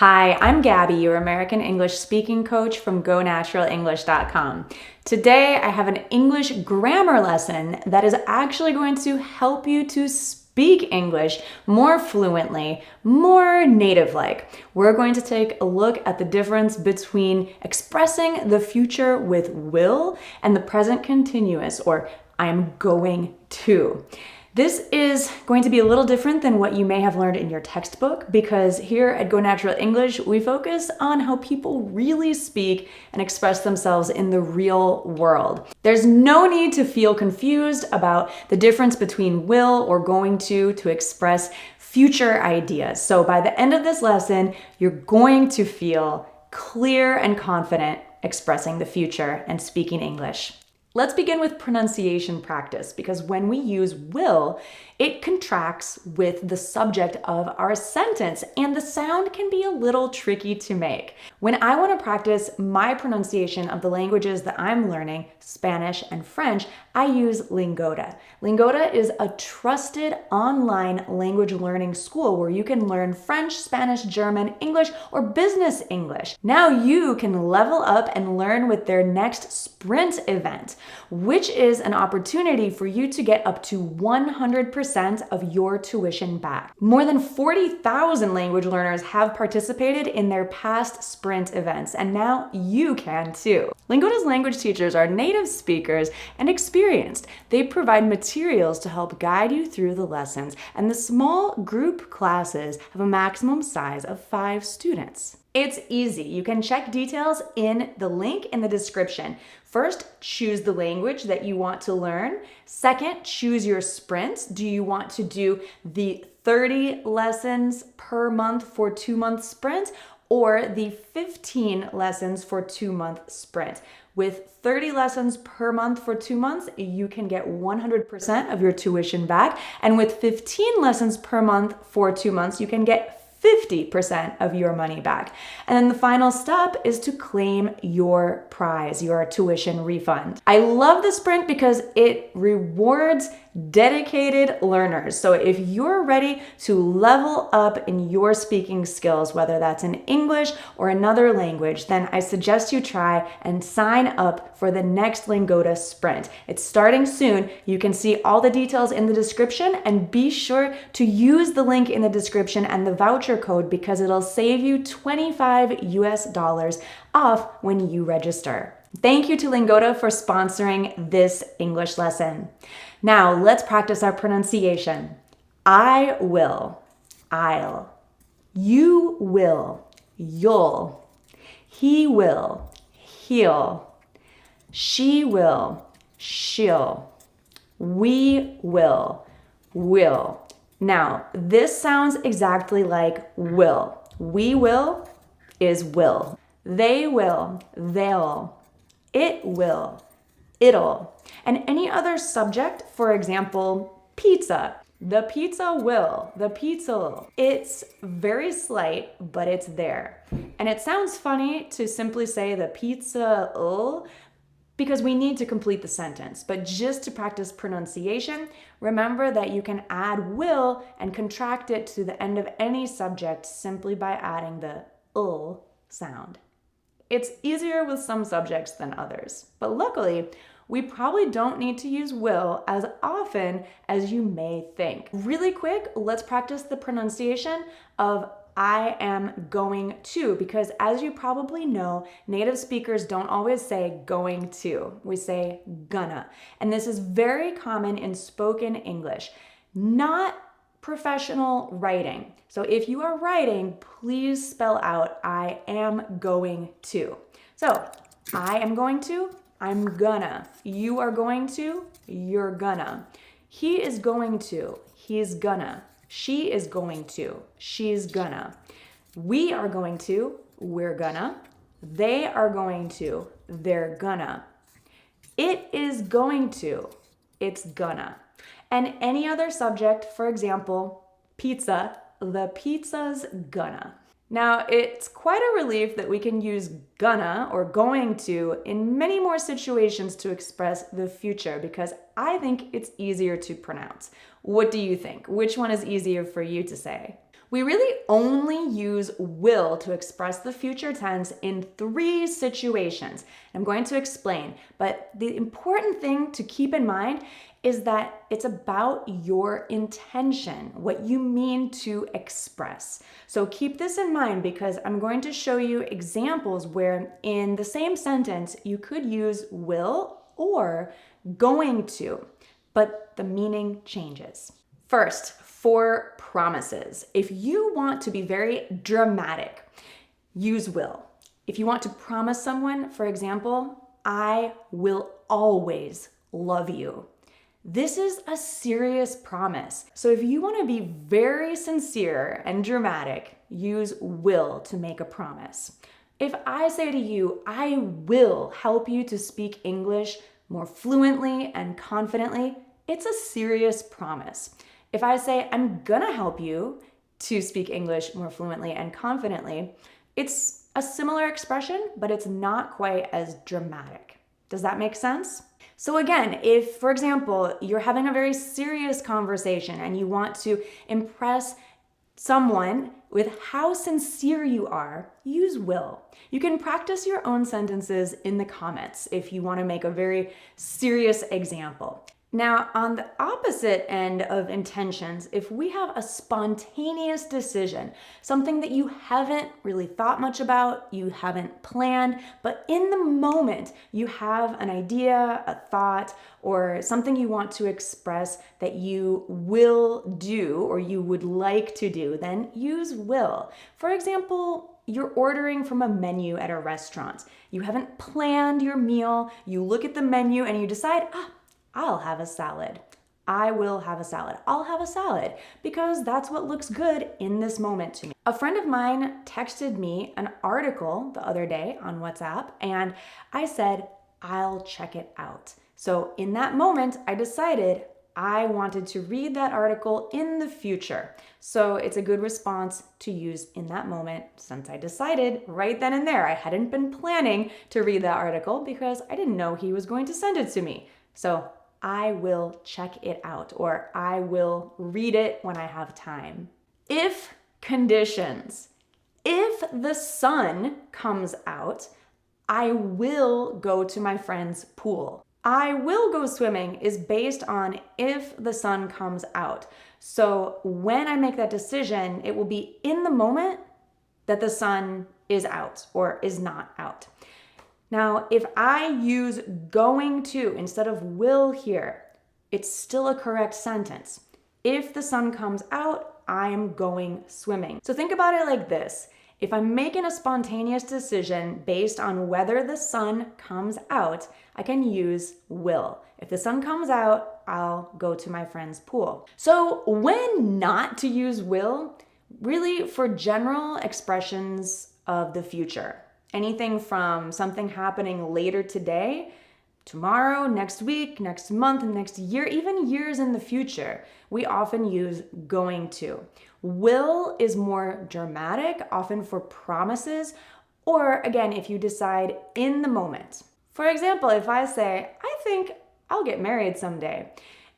Hi, I'm Gabby, your American English speaking coach from GoNaturalEnglish.com. Today, I have an English grammar lesson that is actually going to help you to speak English more fluently, more native-like. We're going to take a look at the difference between expressing the future with will and the present continuous, or I'm going to. This is going to be a little different than what you may have learned in your textbook because here at Go Natural English, we focus on how people really speak and express themselves in the real world. There's no need to feel confused about the difference between will or going to express future ideas. So by the end of this lesson, you're going to feel clear and confident expressing the future and speaking English. Let's begin with pronunciation practice because when we use will, it contracts with the subject of our sentence and the sound can be a little tricky to make. When I want to practice my pronunciation of the languages that I'm learning, Spanish and French, I use Lingoda. Lingoda is a trusted online language learning school where you can learn French, Spanish, German, English, or business English. Now you can level up and learn with their next sprint event, which is an opportunity for you to get up to 100% of your tuition back. More than 40,000 language learners have participated in their past sprint events, and now you can too. Lingoda's language teachers are native speakers and experienced. They provide materials to help guide you through the lessons, and the small group classes have a maximum size of 5 students. It's easy. You can check details in the link in the description. First, choose the language that you want to learn. Second, choose your sprints. Do you want to do the 30 lessons per month for 2-month sprint or the 15 lessons for 2-month sprint? With 30 lessons per month for 2 months, you can get 100% of your tuition back. And with 15 lessons per month for 2 months, you can get 50% of your money back. And then the final step is to claim your prize, your tuition refund. I love the sprint because it rewards dedicated learners. So if you're ready to level up in your speaking skills, whether that's in English or another language, then I suggest you try and sign up for the next Lingoda sprint. It's starting soon. You can see all the details in the description and be sure to use the link in the description and the voucher code because it'll save you $25 US off when you register. Thank you to Lingoda for sponsoring this English lesson. Now let's practice our pronunciation. I will, I'll. You will, you'll. He will, he'll. She will, she'll. We will, will. Now, this sounds exactly like will. We will is will. They will, they'll. It will, it'll. And any other subject, for example, pizza. The pizza will, the pizza'll. It's very slight, but it's there. And it sounds funny to simply say the pizza'll because we need to complete the sentence. But just to practice pronunciation, remember that you can add will and contract it to the end of any subject simply by adding the 'll sound. It's easier with some subjects than others, but luckily, we probably don't need to use will as often as you may think. Really quick, let's practice the pronunciation of I am going to, because as you probably know, native speakers don't always say going to. We say gonna. And this is very common in spoken English, not professional writing. So if you are writing, please spell out I am going to. So I am going to, I'm gonna. You are going to, you're gonna. He is going to, he's gonna. She is going to, she's gonna. We are going to, we're gonna. They are going to, they're gonna. It is going to, it's gonna. And any other subject, for example, pizza, the pizza's gonna. Now, it's quite a relief that we can use gonna or going to in many more situations to express the future because I think it's easier to pronounce. What do you think? Which one is easier for you to say? We really only use will to express the future tense in 3 situations. I'm going to explain, but the important thing to keep in mind is that it's about your intention, what you mean to express. So keep this in mind because I'm going to show you examples where in the same sentence you could use will or going to, but the meaning changes. First, for promises. If you want to be very dramatic, use will. If you want to promise someone, for example, I will always love you. This is a serious promise. So if you want to be very sincere and dramatic, use will to make a promise. If I say to you, I will help you to speak English more fluently and confidently, it's a serious promise. If I say, I'm gonna help you to speak English more fluently and confidently, it's a similar expression, but it's not quite as dramatic. Does that make sense? So again, if, for example, you're having a very serious conversation and you want to impress someone with how sincere you are, use will. You can practice your own sentences in the comments if you want to make a very serious example. Now, on the opposite end of intentions, if we have a spontaneous decision, something that you haven't really thought much about, you haven't planned, but in the moment you have an idea, a thought, or something you want to express that you will do or you would like to do, then use will. For example, you're ordering from a menu at a restaurant. You haven't planned your meal, you look at the menu and you decide, I'll have a salad. I will have a salad. I'll have a salad because that's what looks good in this moment to me. A friend of mine texted me an article the other day on WhatsApp and I said, I'll check it out. So in that moment, I decided I wanted to read that article in the future. So it's a good response to use in that moment since I decided right then and there. I hadn't been planning to read that article because I didn't know he was going to send it to me. So I will check it out or I will read it when I have time. If conditions. If the sun comes out, I will go to my friend's pool. I will go swimming is based on if the sun comes out. So when I make that decision, it will be in the moment that the sun is out or is not out. Now, if I use going to instead of will here, it's still a correct sentence. If the sun comes out, I'm going swimming. So think about it like this. If I'm making a spontaneous decision based on whether the sun comes out, I can use will. If the sun comes out, I'll go to my friend's pool. So when not to use will, really for general expressions of the future. Anything from something happening later today, tomorrow, next week, next month, next year, even years in the future, we often use going to. Will is more dramatic, often for promises, or again, if you decide in the moment. For example, if I say, I think I'll get married someday,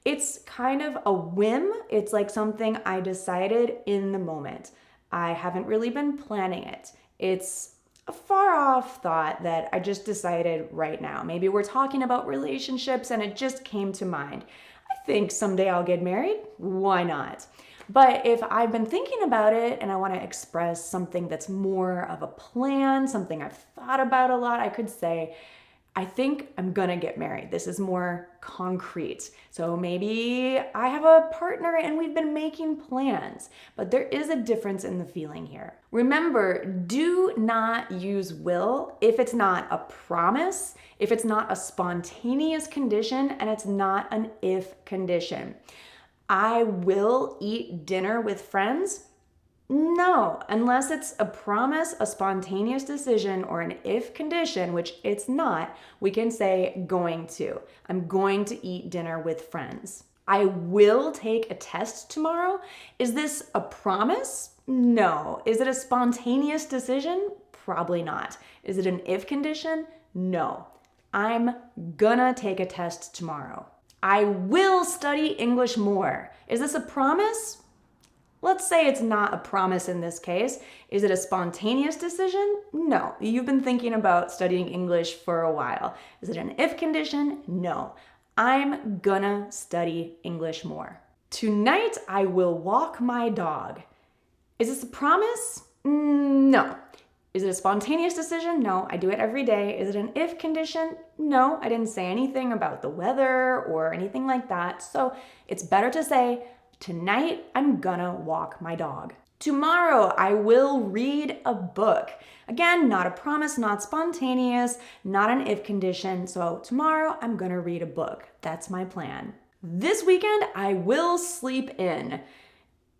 it's kind of a whim. It's like something I decided in the moment. I haven't really been planning it. It's a far off thought that I just decided right now. Maybe we're talking about relationships and it just came to mind. I think someday I'll get married. Why not? But if I've been thinking about it and I want to express something that's more of a plan, something I've thought about a lot, I could say, I think I'm gonna get married. This is more concrete. So maybe I have a partner and we've been making plans, but there is a difference in the feeling here. Remember, do not use will if it's not a promise, if it's not a spontaneous condition, and it's not an if condition. I will eat dinner with friends. No, unless it's a promise, a spontaneous decision, or an if condition, which it's not, we can say going to. I'm going to eat dinner with friends. I will take a test tomorrow. Is this a promise? No. Is it a spontaneous decision? Probably not. Is it an if condition? No. I'm gonna take a test tomorrow. I will study English more. Is this a promise? Let's say it's not a promise in this case. Is it a spontaneous decision? No. You've been thinking about studying English for a while. Is it an if condition? No. I'm gonna study English more. Tonight I will walk my dog. Is this a promise? No. Is it a spontaneous decision? No, I do it every day. Is it an if condition? No, I didn't say anything about the weather or anything like that. So it's better to say, tonight I'm gonna walk my dog. Tomorrow I will read a book. Again, not a promise, not spontaneous, not an if condition. So tomorrow I'm gonna read a book. That's my plan. This weekend I will sleep in.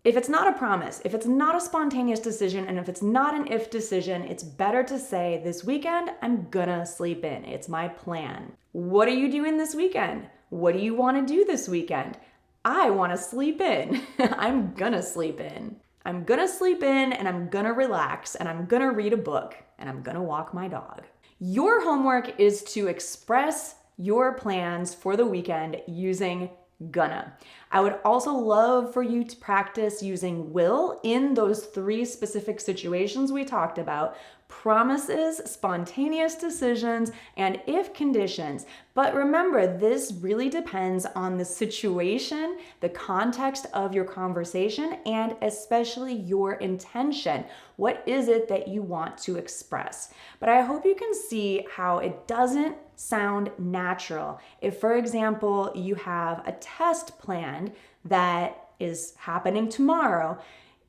If it's not a promise, if it's not a spontaneous decision, and if it's not an if decision, it's better to say, this weekend, I'm gonna sleep in. It's my plan. What are you doing this weekend? What do you wanna do this weekend? I wanna sleep in. I'm gonna sleep in. I'm gonna sleep in and I'm gonna relax and I'm gonna read a book and I'm gonna walk my dog. Your homework is to express your plans for the weekend using gonna. I would also love for you to practice using will in those 3 specific situations we talked about: promises, spontaneous decisions, and if conditions. But remember, this really depends on the situation, the context of your conversation, and especially your intention. What is it that you want to express? But I hope you can see how it doesn't sound natural. If, for example, you have a test planned that is happening tomorrow,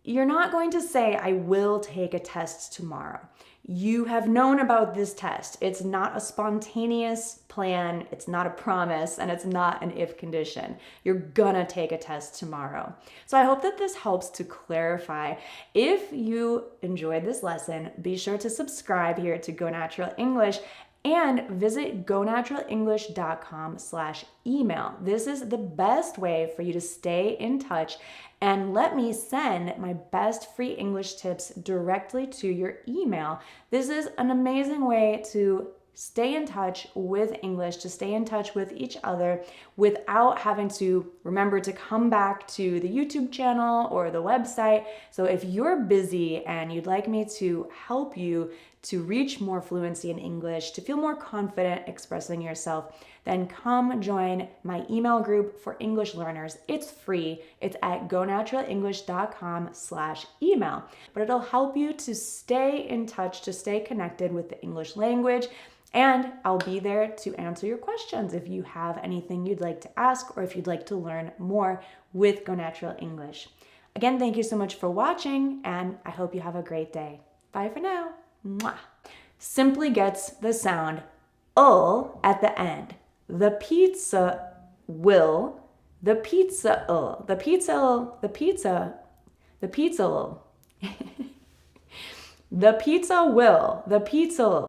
you're not going to say, I will take a test tomorrow. You have known about this test. It's not a spontaneous plan, it's not a promise, and it's not an if condition. You're gonna take a test tomorrow. So I hope that this helps to clarify. If you enjoyed this lesson, be sure to subscribe here to Go Natural English and visit gonaturalenglish.com/email. This is the best way for you to stay in touch and let me send my best free English tips directly to your email. This is an amazing way to stay in touch with English, to stay in touch with each other without having to remember to come back to the YouTube channel or the website. So if you're busy and you'd like me to help you to reach more fluency in English, to feel more confident expressing yourself, then come join my email group for English learners. It's free. It's at gonaturalenglish.com/email. But it'll help you to stay in touch, to stay connected with the English language. And I'll be there to answer your questions if you have anything you'd like to ask or if you'd like to learn more with Go Natural English. Again, thank you so much for watching, and I hope you have a great day. Bye for now. Mwah. Simply gets the sound ul at the end. The pizza will, the pizza ul, the pizza ul, the pizza, the pizza ul. The pizza will, the pizza ul.